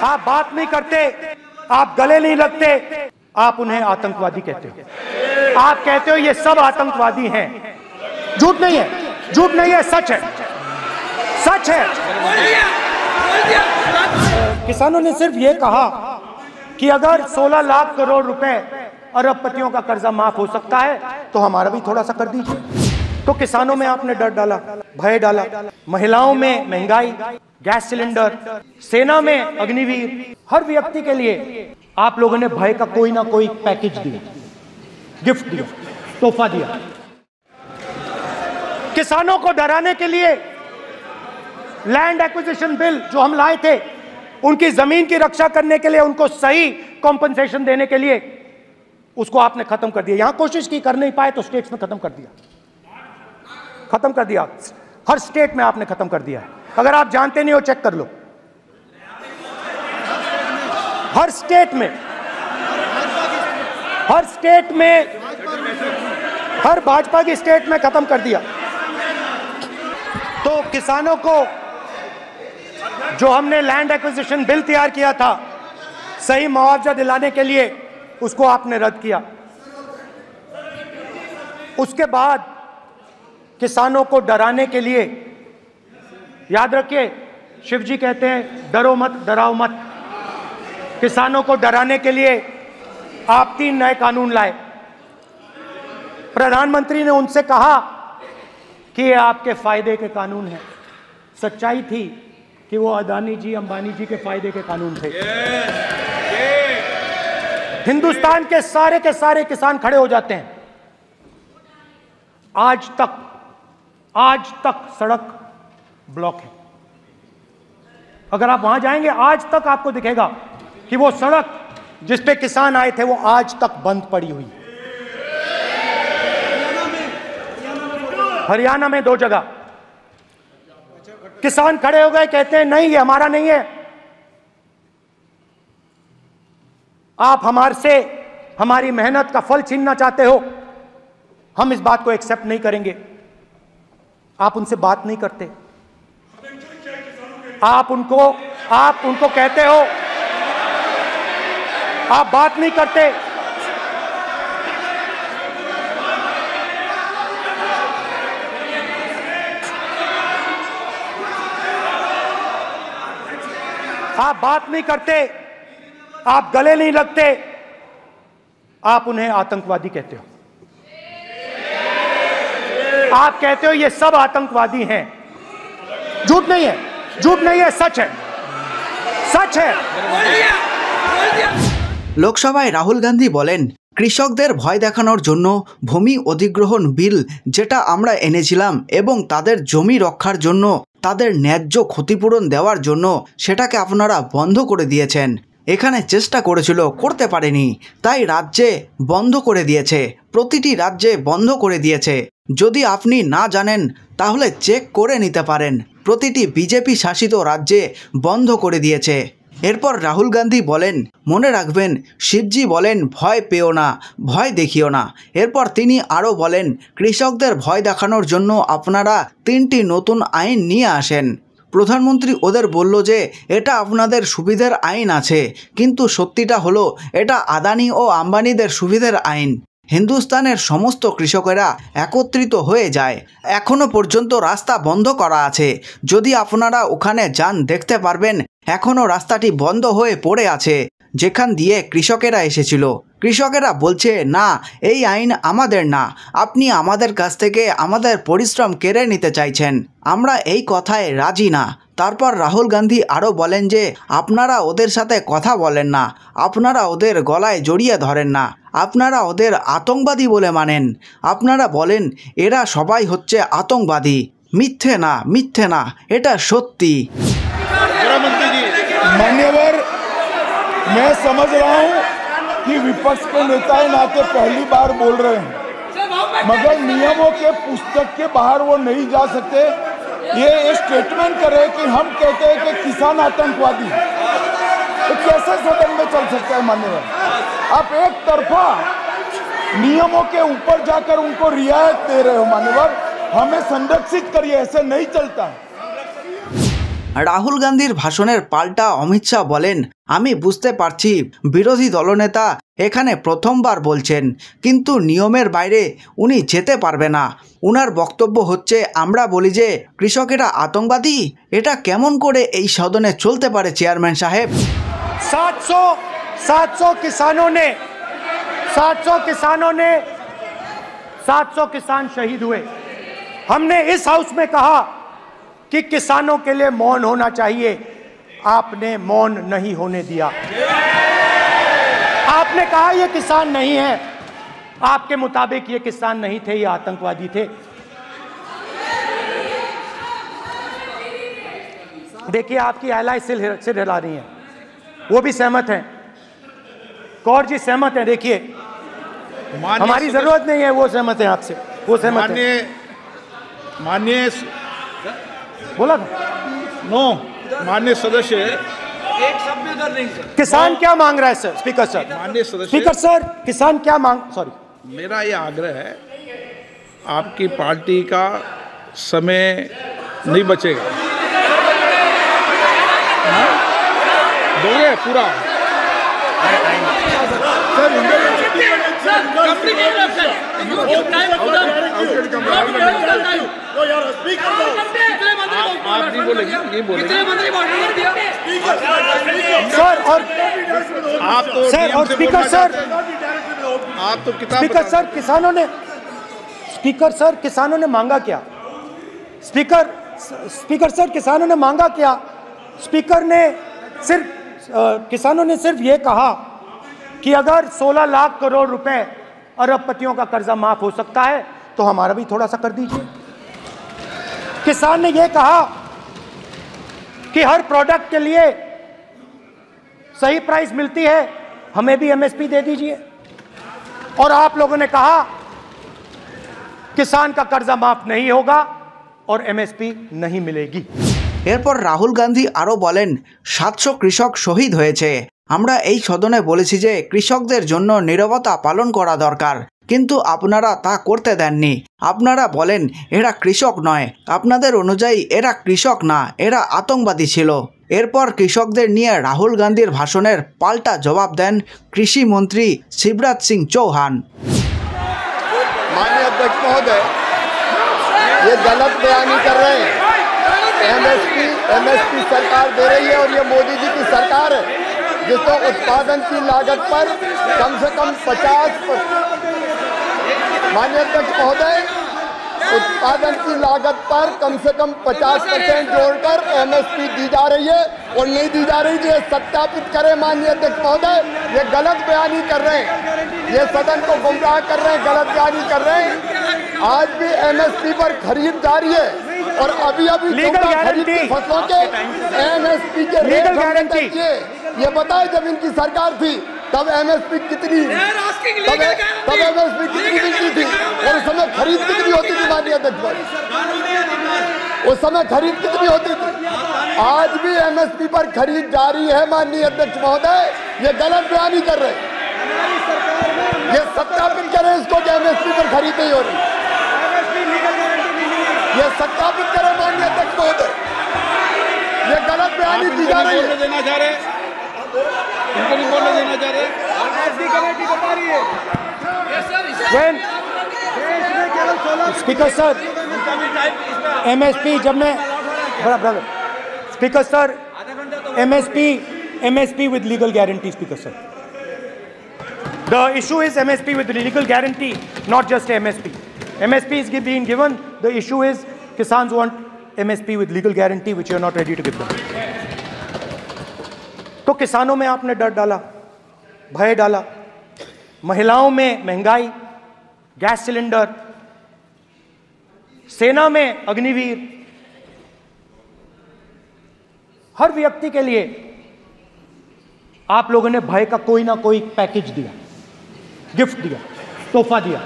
आप बात नहीं करते, आप गले नहीं लगते, आप उन्हें आतंकवादी कहते हो। आप कहते हो ये सब आतंकवादी हैं। झूठ नहीं है, झूठ नहीं है, सच है, सच है। किसानों ने सिर्फ ये कहा कि अगर 16 लाख करोड़ रुपए अरबपतियों का कर्जा माफ हो सकता है तो हमारा भी थोड़ा सा कर दीजिए। तो किसानों में आपने डर डाला, भय डाला, महिलाओं में महंगाई, गैस सिलेंडर, सेना में अग्निवीर, हर व्यक्ति के लिए आप लोगों ने भय का कोई ना कोई पैकेज दिया, गिफ्ट दिया, तोहफा दिया। किसानों को डराने के लिए लैंड एक्विजिशन बिल जो हम लाए थे, उनकी जमीन की रक्षा करने के लिए, उनको सही कॉम्पनसेशन देने के लिए, उसको आपने खत्म कर दिया। यहां कोशिश की, कर नहीं पाए तो स्टेट्स में खत्म कर दिया, खत्म कर दिया। हर स्टेट में आपने खत्म कर दिया है। अगर आप जानते नहीं हो चेक कर लो, हर स्टेट में, हर स्टेट में, हर भाजपा की स्टेट में खत्म कर दिया। तो किसानों को जो हमने लैंड एक्विजिशन बिल तैयार किया था सही मुआवजा दिलाने के लिए, उसको आपने रद्द किया। उसके बाद किसानों को डराने के लिए, याद रखिए शिव जी कहते हैं डरो मत, डराओ मत। किसानों को डराने के लिए आप 3 नए कानून लाए। प्रधानमंत्री ने उनसे कहा कि ये आपके फायदे के कानून हैं। सच्चाई थी कि वो अदानी जी, अंबानी जी के फायदे के कानून थे। हिंदुस्तान के सारे किसान खड़े हो जाते हैं। आज तक सड़क ब्लॉक है। अगर आप वहां जाएंगे, आज तक आपको दिखेगा कि वो सड़क जिस पे किसान आए थे वो आज तक बंद पड़ी हुई है। हरियाणा में 2 जगह किसान खड़े हो गए, कहते हैं नहीं ये हमारा नहीं है, आप हमारे से हमारी मेहनत का फल छीनना चाहते हो, हम इस बात को एक्सेप्ट नहीं करेंगे। आप उनसे बात नहीं करते, आप उनको कहते हो, आप बात नहीं करते। आप बात नहीं करते, आप गले नहीं लगते, आप उन्हें आतंकवादी कहते हो। आप कहते हो ये सब आतंकवादी हैं। झूठ नहीं है, झूठ नहीं है, सच है, सच है। লোকসভায় রাহুল গান্ধী বলেন, কৃষকদের ভয় দেখানোর জন্য ভূমি অধিগ্রহণ বিল যেটা আমরা এনেছিলাম এবং তাদের জমি রক্ষার জন্য, তাদের ন্যায্য ক্ষতিপূরণ দেওয়ার জন্য সেটাকে আপনারা বন্ধ করে দিয়েছেন। এখানে চেষ্টা করেছিল, করতে পারেনি, তাই রাজ্যে বন্ধ করে দিয়েছে, প্রতিটি রাজ্যে বন্ধ করে দিয়েছে। যদি আপনি না জানেন তাহলে চেক করে নিতে পারেন, প্রতিটি বিজেপি শাসিত রাজ্যে বন্ধ করে দিয়েছে। এরপর রাহুল গান্ধী বলেন, মনে রাখবেন শিবজি বলেন ভয় পেও না, ভয় দেখিও না। এরপর তিনি আরও বলেন, কৃষকদের ভয় দেখানোর জন্য আপনারা 3টি নতুন আইন নিয়ে আসেন। প্রধানমন্ত্রী ওদের বলল যে এটা আপনাদের সুবিধার আইন আছে, কিন্তু সত্যিটা হলো এটা আদানি ও আম্বানিদের সুবিধার আইন। হিন্দুস্তানের সমস্ত কৃষকেরা একত্রিত হয়ে যায়। এখনও পর্যন্ত রাস্তা বন্ধ করা আছে, যদি আপনারা ওখানে যান দেখতে পারবেন এখনও রাস্তাটি বন্ধ হয়ে পড়ে আছে, যেখান দিয়ে কৃষকেরা এসেছিল। কৃষকেরা বলছে না, এই আইন আমাদের না, আপনি আমাদের কাছ থেকে আমাদের পরিশ্রম কেড়ে নিতে চাইছেন, আমরা এই কথায় রাজি না। তারপর রাহুল গান্ধী আরও বলেন যে আপনারা ওদের সাথে কথা বলেন না, আপনারা ওদের গলায় জড়িয়ে ধরেন না, আপনারা ওদের আতঙ্কবাদী বলে মানেন, আপনারা বলেন এরা সবাই হচ্ছে আতঙ্কবাদী। মিথ্যে না, মিথ্যে না, এটা সত্যি। मान्यवर, मैं समझ रहा हूं कि विपक्ष के नेता नाते पहली बार बोल रहे हैं, मगर नियमों के पुस्तक के बाहर वो नहीं जा सकते। ये स्टेटमेंट करे कि हम कहते हैं कि किसान आतंकवादी, तो कैसे सदन में चल सकता है? मान्यवर, आप एक तरफा नियमों के ऊपर जाकर उनको रियायत दे रहे हो। मान्यवर, हमें संरक्षित करिए, ऐसे नहीं चलता है। রাহুল গান্ধীর ভাষণের পাল্টা অমিত শাহ বলেন, আমি বুঝতে পারছি বিরোধী দলনেতা এখানে প্রথমবার বলছেন, কিন্তু নিয়মের বাইরে উনি যেতে পারবে না। উনার বক্তব্য হচ্ছে, আমরা বলি যে কৃষকেরা আতঙ্কবাদী। এটা কেমন করে এই সদনে চলতে পারে চেয়ারম্যান সাহেব? 700 किसान शहीद हुए। हमने इस हाउस में कहा कि किसानों के लिए मौन होना चाहिए, आपने मौन नहीं होने दिया। आपने कहा ये किसान नहीं है, आपके मुताबिक ये किसान नहीं थे, ये आतंकवादी थे। देखिए आपकी आला सिर हिला रही हैं, वो भी सहमत हैं, कौर जी सहमत हैं। देखिए हमारी जरूरत नहीं है, वो सहमत है आपसे, वो सहमत है। माननीय बोला था नो माननीय सदस्य एक शब्द उधर नहीं सर। किसान क्या मांग रहा है सर? स्पीकर सर, माननीय सदस्य स्पीकर सर, किसान क्या मांग, सॉरी, मेरा ये आग्रह है, आपकी पार्टी का समय नहीं बचेगा। दोगे पूरा आप नहीं बोलेंगे, ये बोलेंगे सर। और आप तो सर और स्पीकर सर, आप तो किताब स्पीकर सर, किसानों ने, स्पीकर सर किसानों ने मांगा क्या? स्पीकर सर किसानों ने मांगा क्या? स्पीकर ने सिर्फ किसानों ने सिर्फ ये कहा कि अगर 16 लाख करोड़ रुपए अरबपतियों का कर्जा माफ हो सकता है तो हमारा भी थोड़ा सा कर दीजिए। किसान ने यह कहा कि हर प्रोडक्ट के लिए सही प्राइस मिलती है, हमें भी एमएसपी दे दीजिए। और आप लोगों ने कहा किसान का कर्जा माफ नहीं होगा और एमएसपी नहीं मिलेगी। এরপর রাহুল গান্ধী আরও বলেন, 700 কৃষক শহীদ হয়েছে। আমরা এই সদনে বলেছি যে কৃষকদের জন্য নীরবতা পালন করা দরকার, কিন্তু আপনারা তা করতে দেননি। আপনারা বলেন এরা কৃষক নয়, আপনাদের অনুযায়ী এরা কৃষক না, এরা আতঙ্কবাদী ছিল। এরপর কৃষকদের নিয়ে রাহুল গান্ধীর ভাষণের পাল্টা জবাব দেন কৃষি মন্ত্রী শিবরাজ সিং চৌহান। माननीय अध्यक्ष महोदय, ये गलत बयानी कर रहे हैं। एमएसपी सरकार दे रही है और ये मोदी जी की सरकार है जिसको उत्पादन की लागत पर कम से कम 50%, माननीय अध्यक्ष महोदय, उत्पादन की लागत पर कम से कम 50% जोड़कर एमएसपी दी जा रही है और नहीं दी जा रही। ये सत्यापित करें माननीय अध्यक्ष महोदय, ये गलत बयानी कर रहे हैं, ये सदन को गुमराह कर रहे हैं, गलत बयानी कर रहे हैं। आज भी एमएसपी पर खरीद जारी है और अभी खरीद की फसलों के एमएसपी के रेट देखिए। ये बताए जब इनकी सरकार थी तब एमएसपी कितनी, तब एमएसपी कितनी मिलती थी और उस समय खरीद कितनी होती थी माननीय अध्यक्ष, उस समय खरीद कितनी होती थी। आज भी एमएसपी पर खरीद जारी है माननीय अध्यक्ष महोदय, ये गलत बयानी कर रहे हैं। ये सत्यापित करें इसको कि एमएसपी पर खरीद नहीं हो रही, ये सत्यापित करें माननीय अध्यक्ष महोदय, ये गलत बयानी की जा रही है। देना चाह रहे, इनको नहीं बोलने देना चाह रहे। स्पीकर सर, एमएसपी जब मैं brother speaker sir, MSP with legal guarantee. Speaker sir, the issue is MSP with legal guarantee, not just MSP. MSP is being given. The issue is Kisans want MSP with legal guarantee, which you are not ready to give them. तो किसानों में आपने डर डाला, भय डाला, महिलाओं में महंगाई, गैस सिलेंडर, सेना में अग्निवीर, हर व्यक्ति के लिए आप लोगों ने भय का कोई ना कोई पैकेज दिया, गिफ्ट दिया, तोहफा दिया।